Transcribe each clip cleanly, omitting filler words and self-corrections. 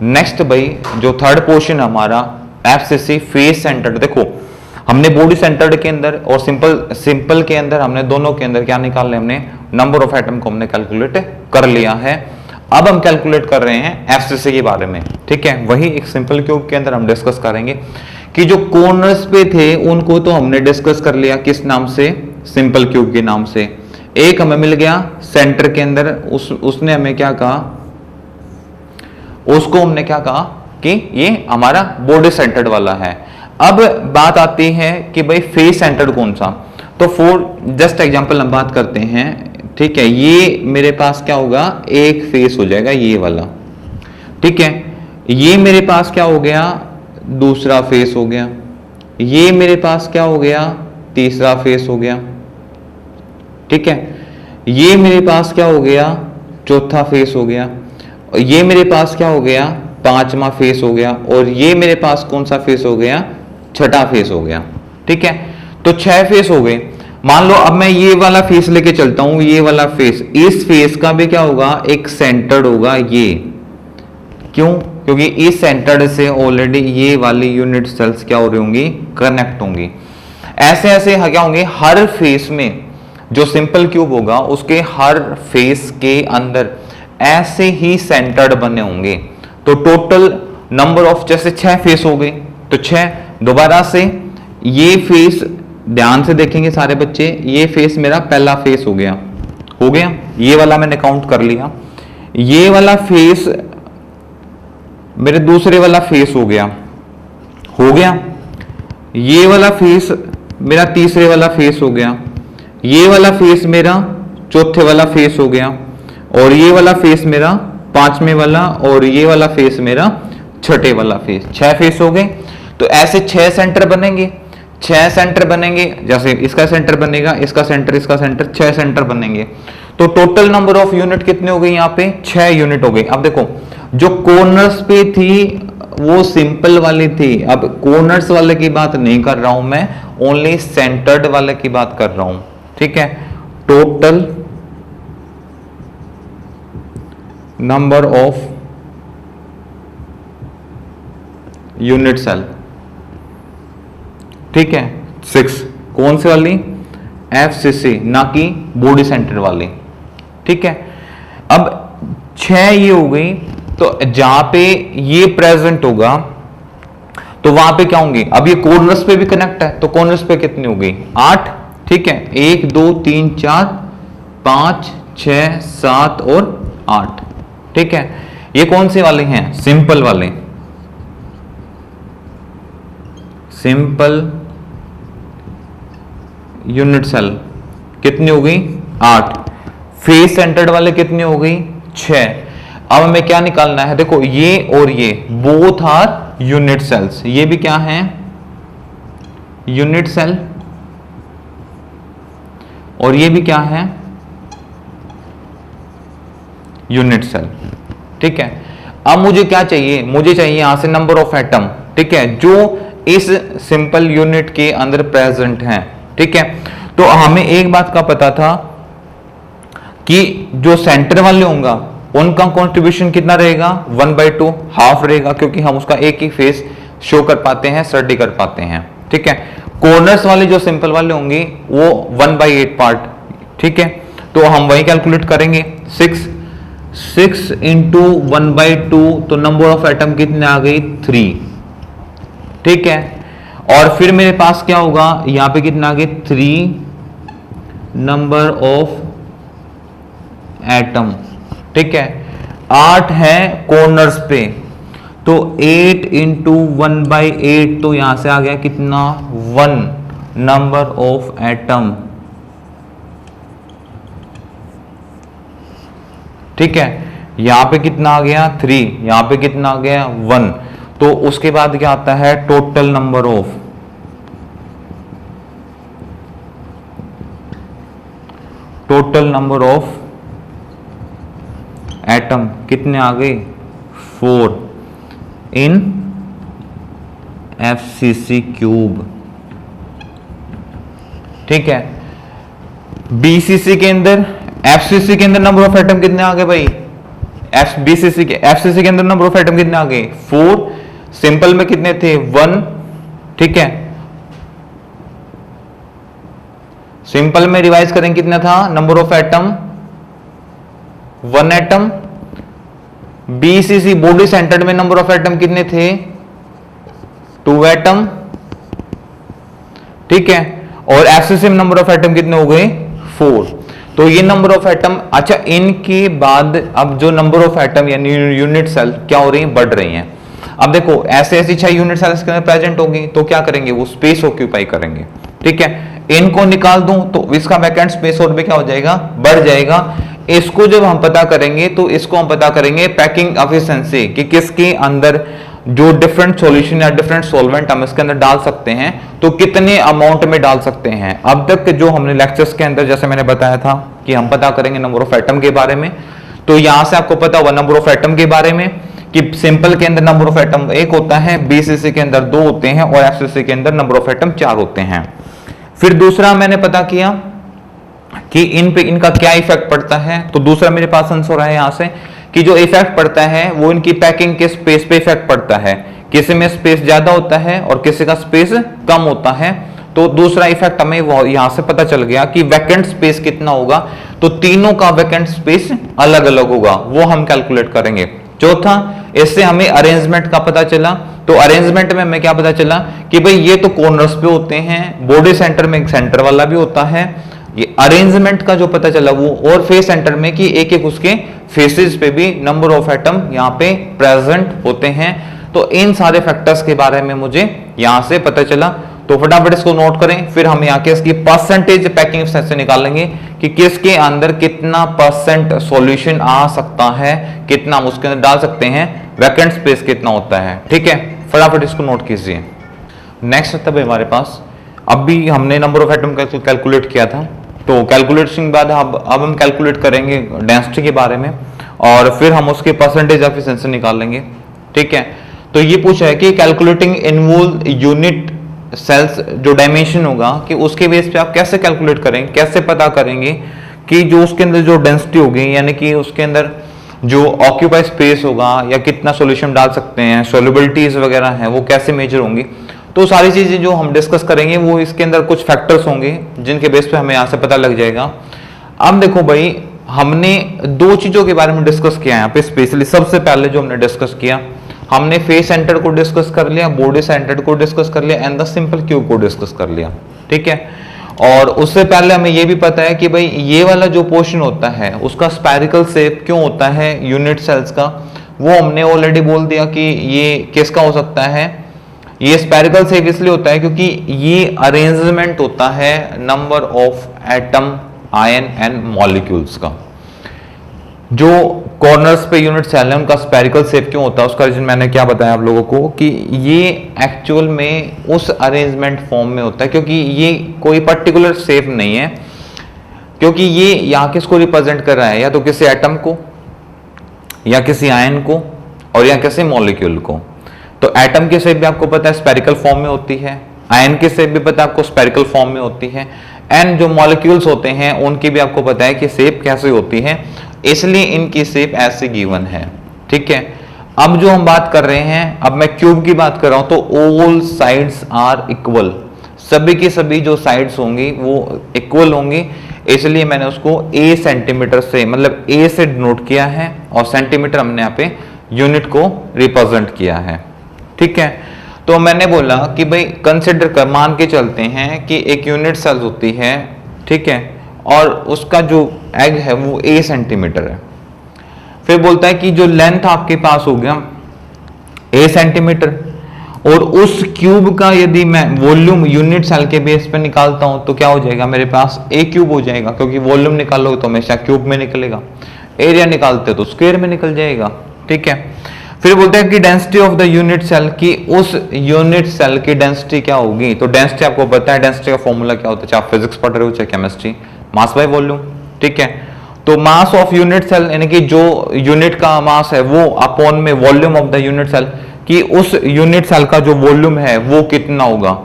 Next भाई जो third portion हमारा एफसीसी फेस सेंटर्ड, देखो हमने बॉडी सेंटर्ड के अंदर और सिंपल के अंदर हमने दोनों के अंदर क्या निकाल लिया, हमने नंबर ऑफ एटम को हमने कैलकुलेट कर लिया है। अब हम कैलकुलेट कर रहे हैं एफसीसी के बारे में, ठीक है। वही एक सिंपल क्यूब के अंदर हम डिस्कस करेंगे कि जो कॉर्नर्स पे थे उनको तो हमने डिस्कस कर लिया, किस नाम से, सिंपल क्यूब के नाम से। एक हमें मिल गया सेंटर के अंदर, उसने हमें क्या कहा, उसको हमने क्या कहा कि ये हमारा बॉडी सेंटर्ड वाला है। अब बात आती है कि भाई फेस सेंटर्ड कौन सा, तो फॉर जस्ट एग्जांपल हम बात करते हैं, ठीक है। ये मेरे पास क्या होगा, एक फेस हो जाएगा ये वाला, ठीक है। ये मेरे पास क्या हो गया, दूसरा फेस हो गया। ये मेरे पास क्या हो गया, तीसरा फेस हो गया, ठीक है। ये मेरे पास क्या हो गया, चौथा फेस हो गया। और ये मेरे पास क्या हो गया, पांचवा फेस हो गया। और ये मेरे पास कौन सा फेस हो गया, छठा फेस हो गया, ठीक है। तो 6 फेस हो गए। मान लो अब मैं ये वाला फेस लेके चलता हूं, ये वाला फेस, इस फेस का भी क्या होगा, एक सेंटर्ड होगा ये। क्यों, क्योंकि इस सेंटर्ड से ऑलरेडी ये वाली यूनिट सेल्स क्या हो रही होंगी, कनेक्ट होंगी। ऐसे ऐसे क्या होंगे, हर फेस में जो सिंपल क्यूब होगा उसके हर फेस के अंदर ऐसे ही सेंटर्ड बने होंगे। तो टोटल नंबर ऑफ, जैसे 6 फेस हो गए तो 6, दोबारा से ये फेस ध्यान से देखेंगे सारे बच्चे, ये फेस मेरा पहला फेस हो गया, ये वाला मैंने काउंट कर लिया। ये वाला फेस मेरे दूसरे वाला फेस हो गया, ये वाला फेस मेरा तीसरे वाला फेस हो गया, ये वाला फेस मेरा चौथे वाला फेस हो गया, और ये वाला फेस मेरा पांचवें वाला, और ये वाला फेस मेरा छठे वाला फेस। 6 फेस हो गए। तो ऐसे 6 सेंटर बनेंगे, 6 सेंटर बनेंगे, जैसे इसका सेंटर बनेगा, इसका सेंटर, इसका सेंटर, 6 सेंटर बनेंगे। तो टोटल नंबर ऑफ यूनिट कितने हो गए, यहाँ पे 6 यूनिट हो गई। अब देखो जो कॉर्नर्स पे थी वो सिंपल वाली थी, अब कॉर्नर्स वाले की बात नहीं कर रहा हूं मैं, ओनली सेंटर्ड वाले की बात कर रहा हूं, ठीक है। Total number of unit cell, ठीक है, 6। कौन सी वाली, एफसीसी, ना कि बॉडी सेंटर वाली, ठीक है। अब 6 ये हो गई, तो जहां पे ये प्रेजेंट होगा तो वहां पे क्या होंगे, अब ये कॉर्नर्स पे भी कनेक्ट है, तो कॉर्नर्स पे कितनी हो गई, 8, ठीक है। 1 2 3 4 5 6 7 और 8, ठीक है। ये कौन से वाले हैं, सिंपल वाले, सिंपल यूनिट सेल कितनी हो गई, 8। फेस सेंटर्ड वाले कितनी हो गई, 6। अब हमें क्या निकालना है, देखो ये और ये बोथ आर यूनिट सेल्स, ये भी क्या है, यूनिट सेल, और ये भी क्या है, यूनिट सेल, ठीक है। अब मुझे क्या चाहिए, मुझे चाहिए यहां से नंबर ऑफ एटम, ठीक है, जो इस सिंपल यूनिट के अंदर प्रेजेंट हैं, ठीक है। तो हमें एक बात का पता था कि जो सेंटर वाले होंगे उनका कंट्रीब्यूशन कितना रहेगा, 1/2, हाफ रहेगा, क्योंकि हम उसका एक ही फेस शो कर पाते हैं, स्टडी कर पाते हैं, ठीक है। कॉर्नर्स वाले जो सिंपल वाले होंगे वो 1/8 पार्ट, ठीक है। तो हम वही कैलकुलेट करेंगे, 6 इंटू 1/2, तो नंबर ऑफ एटम कितने आ गई, 3, ठीक है। और फिर मेरे पास क्या होगा, यहां पे कितना आ गए, 3 नंबर ऑफ एटम, ठीक है। 8 है कॉर्नर्स पे, तो 8 इंटू 1/8, तो यहां से आ गया कितना, 1 नंबर ऑफ एटम, ठीक है। यहां पे कितना आ गया, 3, यहां पे कितना आ गया, 1। तो उसके बाद क्या आता है, टोटल नंबर ऑफ एटम कितने आ गए, 4 इन एफसीसी क्यूब, ठीक है। बीसीसी के अंदर, एफसीसी के अंदर नंबर ऑफ एटम कितने आ गए भाई, बीसीसी के एफसीसी के अंदर नंबर ऑफ एटम कितने आ गए 4, सिंपल में कितने थे 1, ठीक है। सिंपल में रिवाइज करें कितना था number of atom 1 atom. BCC body centred में नंबर ऑफ एटम कितने थे 2 एटम, ठीक है। और एफसीसी में नंबर ऑफ एटम कितने हो गए 4। तो ये नंबर ऑफ एटम, अच्छा इनके बाद अब जो नंबर ऑफ एटम यानी यूनिट सेल क्या हो रही है, बढ़ रही हैं। अब देखो ऐसे ऐसी 6 यूनिट सेल्स के अंदर प्रेजेंट होंगी तो क्या करेंगे, वो स्पेस ऑक्यूपाई करेंगे, ठीक है। इनको निकाल दूं तो इसका वैकेंट स्पेस और भी क्या हो जाएगा, बढ़ जाएगा। इसको जब हम पता करेंगे तो इसको हम पता करेंगे पैकिंग एफिशिएंसी कि किसके अंदर जो डिफरेंट सॉल्यूशन या डिफरेंट सॉल्वेंट हम इसके अंदर डाल सकते हैं तो कितने अमाउंट में डाल सकते हैं। अब तक जो हमने लेक्चर्स के अंदर जैसे मैंने बताया था कि हम पता करेंगे नंबर ऑफ एटम के बारे में, तो यहां से आपको पता हुआ नंबर ऑफ एटम के बारे में कि सिंपल के अंदर नंबर ऑफ एटम 1 होता है, बीसीसी के अंदर 2 होते हैं और एफसीसी के अंदर नंबर ऑफ एटम 4 होते हैं। फिर दूसरा मैंने पता किया कि इन पे इनका क्या इफेक्ट पड़ता है, तो दूसरा मेरे पास आंसर है यहां से कि जो इफेक्ट पड़ता है वो इनकी पैकिंग के स्पेस पे इफेक्ट पड़ता है। किसी में स्पेस ज्यादा होता है और किसी का स्पेस कम होता है। तो दूसरा इफेक्ट हमें वो यहां से पता चल गया कि वैकेंट स्पेस कितना होगा, तो तीनों का वैकेंट स्पेस अलग अलग होगा, वो हम कैलकुलेट करेंगे। चौथा, इससे हमें अरेंजमेंट का पता चला, तो अरेंजमेंट में हमें क्या पता चला कि भाई ये तो कॉर्नर्स पे होते हैं, बॉडी सेंटर में एक सेंटर वाला भी होता है। ये अरेंजमेंट का जो पता चला वो, और फेस सेंटर में कि एक एक उसके फेसेस पे भी नंबर ऑफ एटम यहाँ पे प्रेजेंट होते हैं। तो इन सारे फैक्टर्स के बारे में मुझे यहां से पता चला, तो फटाफट इसको नोट करें। फिर हम यहाँ के इसकी परसेंटेज पैकिंग से निकालेंगे कि किसके अंदर कितना परसेंट सॉल्यूशन आ सकता है, कितना हम उसके अंदर डाल सकते हैं, वैकेंट स्पेस कितना होता है, ठीक है। फटाफट इसको नोट कीजिए। नेक्स्ट तब हमारे पास अभी हमने नंबर ऑफ एटम कैलकुलेट किया था, तो कैलकुलेशन के बाद अब हम कैलकुलेट करेंगे डेंसिटी के बारे में और फिर हम उसके परसेंटेज एफिशिएंसी निकाल लेंगे, ठीक है। तो ये पूछा है कि कैलकुलेटिंग इनवॉल्व यूनिट सेल्स जो डायमेंशन होगा कि उसके बेस पे आप कैसे कैलकुलेट करेंगे, कैसे पता करेंगे कि जो उसके अंदर जो डेंसिटी होगी यानी कि उसके अंदर जो ऑक्यूपाई स्पेस होगा या कितना सॉल्यूशन डाल सकते हैं, सॉल्युबिलिटीज वगैरह हैं वो कैसे मेजर होंगी। तो सारी चीजें जो हम डिस्कस करेंगे वो इसके अंदर कुछ फैक्टर्स होंगे जिनके बेस पे हमें यहाँ से पता लग जाएगा। अब देखो भाई, हमने 2 चीजों के बारे में डिस्कस किया है यहाँ पे स्पेशली। सबसे पहले जो हमने डिस्कस किया, हमने फेस सेंटर को डिस्कस कर लिया, बॉडी सेंटर को डिस्कस कर लिया एंड द सिंपल क्यूब को डिस्कस कर लिया, ठीक है। और उससे पहले हमें ये भी पता है कि भाई ये वाला जो पोर्शन होता है उसका स्फेरिकल शेप क्यों होता है यूनिट सेल्स का, वो हमने ऑलरेडी बोल दिया कि ये किसका हो सकता है, ये स्फेरिकल शेप इसलिए होता है क्योंकि ये अरेंजमेंट होता है number of atom, ion and molecules का। जो कॉर्नर्स पे यूनिट सेल है उनका स्फेरिकल शेप क्यों होता है, उसका रीजन मैंने क्या बताया आप लोगों को कि ये एक्चुअल में उस अरेंजमेंट फॉर्म में होता है क्योंकि ये कोई पर्टिकुलर शेप नहीं है, क्योंकि ये यहाँ किसको रिप्रेजेंट कर रहा है, या तो किसी एटम को या किसी आयन को और या किसी मॉलिक्यूल को। तो एटम की शेप भी आपको पता है स्फेरिकल फॉर्म में होती है, आयन की शेप भी पता है आपको स्फेरिकल फॉर्म में होती है, एंड जो मॉलिक्यूल्स होते हैं उनकी भी आपको पता है कि शेप कैसे होती है, इसलिए इनकी शेप ऐसे गिवन है, ठीक है। अब जो हम बात कर रहे हैं, अब मैं क्यूब की बात कर रहा हूं, तो ऑल साइड्स आर इक्वल, सभी की सभी जो साइड्स होंगी वो इक्वल होंगी, इसलिए मैंने उसको a सेंटीमीटर से मतलब a से डिनोट किया है और सेंटीमीटर हमने यहाँ पे यूनिट को रिप्रेजेंट किया है, ठीक है। तो मैंने बोला कि भाई कंसिडर कर, मान के चलते हैं कि एक यूनिट सेल होती है, ठीक है, और उसका जो एग है वो a सेंटीमीटर है। फिर बोलता है कि जो लेंथ आपके पास हो गया a सेंटीमीटर, और उस क्यूब का यदि मैं वॉल्यूम यूनिट सेल के बेस पे निकालता हूं तो क्या हो जाएगा, मेरे पास a क्यूब हो जाएगा, क्योंकि वॉल्यूम निकालोगे तो हमेशा क्यूब में निकलेगा, एरिया निकालते तो स्क्वायर में निकल जाएगा, ठीक है। फिर बोलते हैं कि density of the unit cell की उस यूनिट सेल की डेंसिटी क्या होगी। तो डेंसिटी आपको पता है, डेंसिटी का फॉर्मूला क्या होता है, चाहे फिजिक्स पढ़ रहे हो चाहे केमिस्ट्री, मास बाय वॉल्यूम, ठीक है। तो मास ऑफ यूनिट सेल यानी कि जो यूनिट का मास है वो अपॉन में volume of the unit cell कि उस यूनिट सेल का जो वॉल्यूम है वो कितना होगा।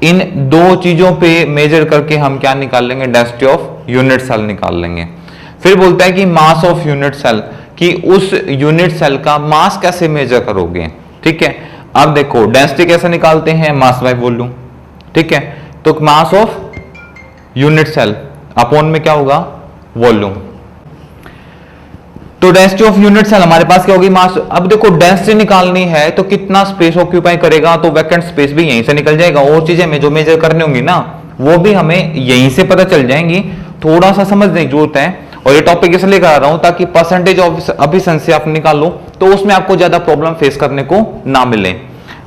इन 2 चीजों पे मेजर करके हम क्या निकाल लेंगे, डेंसिटी ऑफ यूनिट सेल निकाल लेंगे। फिर बोलता है कि मास ऑफ यूनिट सेल कि उस यूनिट सेल का मास कैसे मेजर करोगे। ठीक है, अब देखो डेंसिटी कैसे निकालते हैं, मास बाय वॉल्यूम। ठीक है, तो mass of unit cell upon में क्या होगा, वॉल्यूम। तो डेंसिटी ऑफ यूनिट सेल हमारे पास क्या होगी, मास। अब देखो डेंसिटी निकालनी है तो कितना स्पेस ऑक्यूपाई करेगा, तो वैकेंट स्पेस भी यहीं से निकल जाएगा। और चीजें हमें जो मेजर करनी होंगी ना वो भी हमें यहीं से पता चल जाएंगी। थोड़ा सा समझने की जरूरत है, और ये टॉपिक इसलिए करा रहा हूं ताकि परसेंटेज ऑफ एफिशिएंसी आप निकालो तो उसमें आपको ज्यादा प्रॉब्लम फेस करने को ना मिले।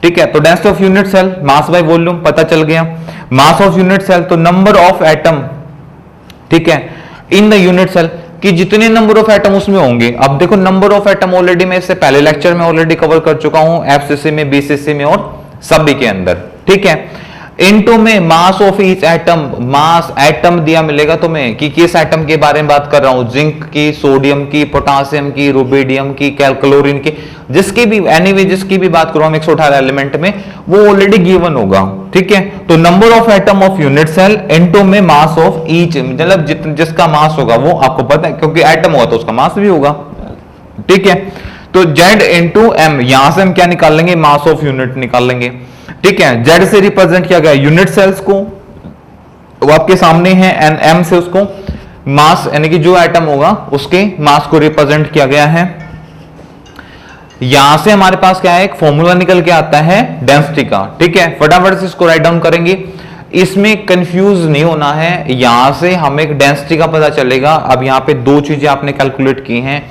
ठीक है, तो density of unit cell mass by volume पता चल गया। मास ऑफ यूनिट सेल तो नंबर ऑफ एटम, ठीक है, इन द यूनिट सेल कि जितने नंबर ऑफ एटम उसमें होंगे। अब देखो नंबर ऑफ एटम ऑलरेडी मैं इससे पहले लेक्चर में ऑलरेडी कवर कर चुका हूं, एफसीसी में, बीसीसी में और सभी के अंदर। ठीक है, इनटू में mass of each atom, mass atom दिया मिलेगा तुम्हें कि किस एटम के बारे में बात कर रहा हूं, जिंक की, सोडियम की, पोटासियम की, रुबिडियम की, क्लोरीन की, जिसकी भी एनीवे जिसकी भी बात करूं 118 एलिमेंट में, वो ऑलरेडी गिवन होगा। ठीक है, तो number of atom of unit cell into में मास ऑफ ईच, मतलब जिसका मास होगा वो आपको पता है, क्योंकि एटम होगा तो उसका मास भी होगा। ठीक है, तो Z इंटू एम, यहां से हम क्या निकाल लेंगे, मास ऑफ यूनिट निकाल लेंगे। ठीक है, Z से रिप्रेजेंट किया गया यूनिट सेल्स को, वो आपके सामने है, एंड M से उसको मास यानी कि जो एटम होगा उसके मास को रिप्रेजेंट किया गया है। यहां से हमारे पास क्या है, एक फॉर्मूला निकल के आता है डेंसिटी का। ठीक है, फटाफट से इसको राइट डाउन करेंगे, इसमें कंफ्यूज नहीं होना है। यहां से हमें एक डेंसिटी का पता चलेगा। अब यहां पे दो चीजें आपने कैलकुलेट की हैं,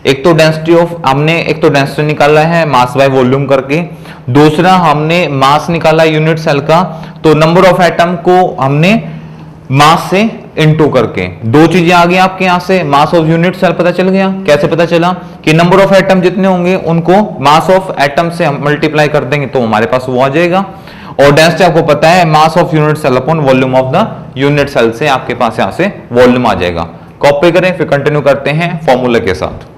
एक तो डेंसिटी ऑफ हमने एक तो डेंसिटी निकाला है मास बाय वॉल्यूम करके, दूसरा हमने मास निकाला यूनिट सेल का, तो नंबर ऑफ एटम को हमने मास से इनटू करके, दो चीजें आ गई आपके यहां से। मास ऑफ यूनिट सेल पता चल गया, कैसे पता चला कि नंबर ऑफ एटम जितने होंगे उनको मास ऑफ एटम से हम मल्टीप्लाई कर देंगे तो हमारे पास वो आ जाएगा। और डेंसिटी आपको पता है mass of unit cell upon volume of the unit cell से आपके पास यहां से वॉल्यूम आ जाएगा। कॉपी करें, फिर कंटिन्यू करते हैं फॉर्मूले के साथ।